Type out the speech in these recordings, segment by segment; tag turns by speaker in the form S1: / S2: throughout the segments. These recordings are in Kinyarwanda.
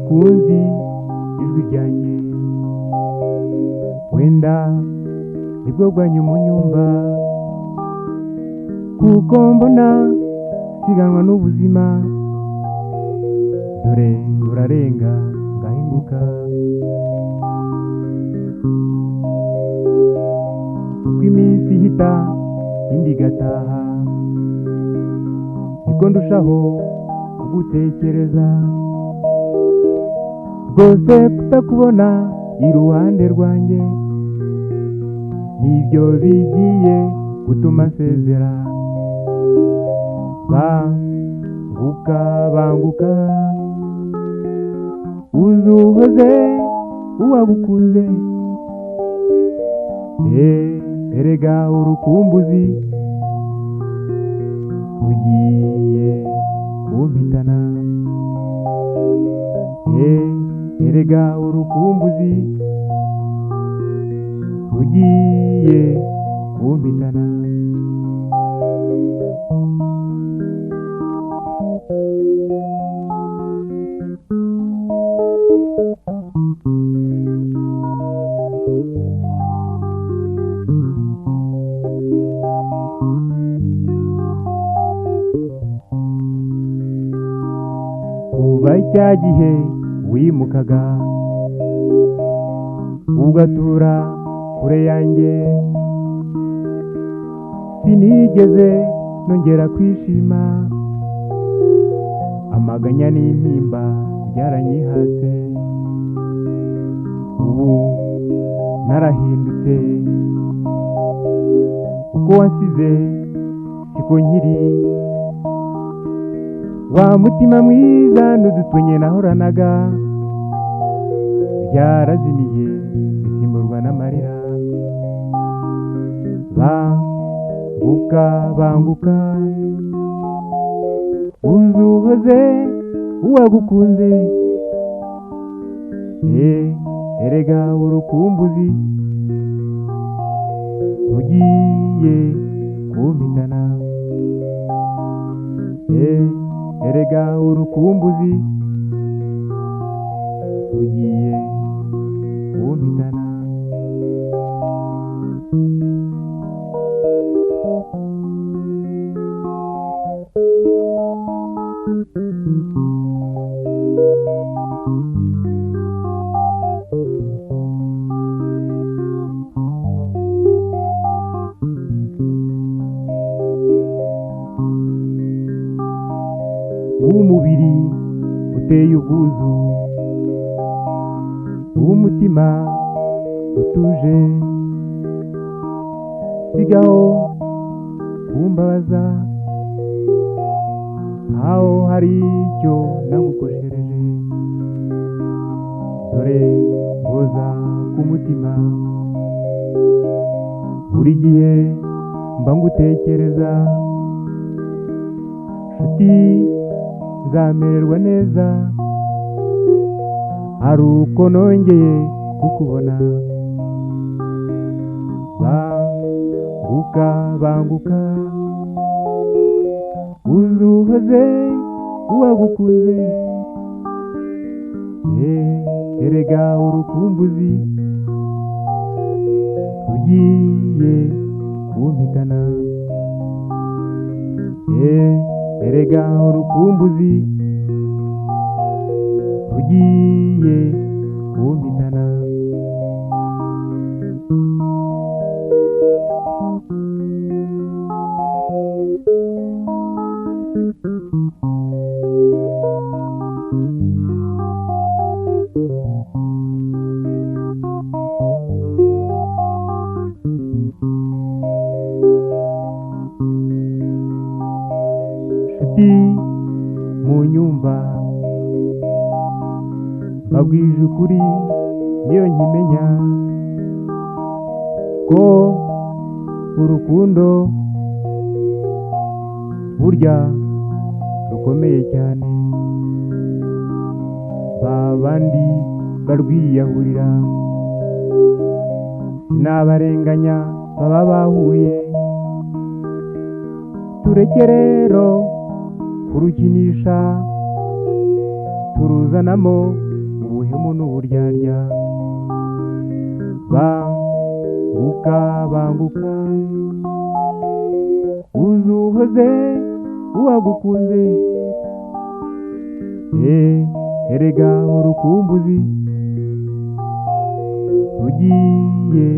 S1: mukunzi ijwi ryanjye wenda nibwo bwanyu munyumva kuko mbona siganwa n'ubuzima dore urarenga ngahinguka uko iminsi ihita indi igataha niko ndushaho kugutekereza rwose kutakubona iruhande rwanjye nibyo bigiye gutuma nsezera banguka uzuhoze uwagukunze erega urukumbuzi rugiye kumpitana erega urukumbuzi rugiye kumpitana kuva cya gihe wimukaga ugatura kure yanjye sinigeze nongera kwishima amaganya n'intimba byaranyihase ubu narahindutse uko wansize siko nkiri wa mutima mwiza n'udutwenye nahoranaga byarazimiye bisimburwa n'amarira banguka uzuhoze uwagukunze erega urukumbuzi rugiye kumpitana erega urukumbuzi rugiye kumpitana umubiri uteye ubwuzu umutima utuje sigaho kumbabaza aho hari icyo nagukoshereje dore ngoza ku mutima buri gihe mba ngutekereza nshuti nzamererwa neza hari uko nongeye kukubona banguka uzuhoze uwagukunze erega urukumbuzi rugiye kumpitana erega urukumbuzi rugiye kumpitana nshuti munyumva mbabwije ukuri niyo nkimenya ko urukundo burya rukomeye cyane babandi barwiyahurira sinabarenganya baba bahuye tureke rero kurukinisha turuzanamo ubuhemu n'uburyarya. Banguka banguka uzuhoze uwagukunze, erega urukumbuzi rugiye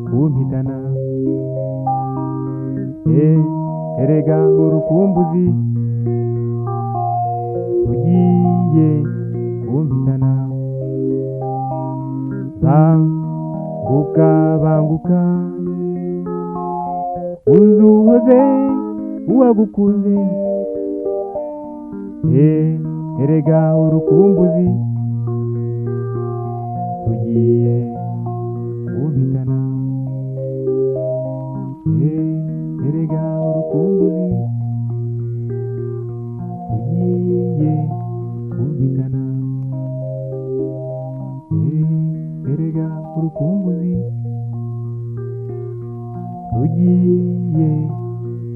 S1: kumpitana. Erega urukumbuzi rugiye kumpitana. Banguka banguka uzuhoze uwagukunze, erega urukumbuzi rugiye kumpitana. Erega urukumbuzi rugiye kumpitana. Erega urukumbuzi rugiye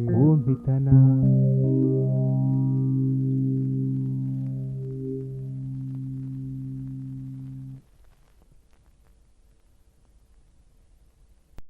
S1: kumpitana.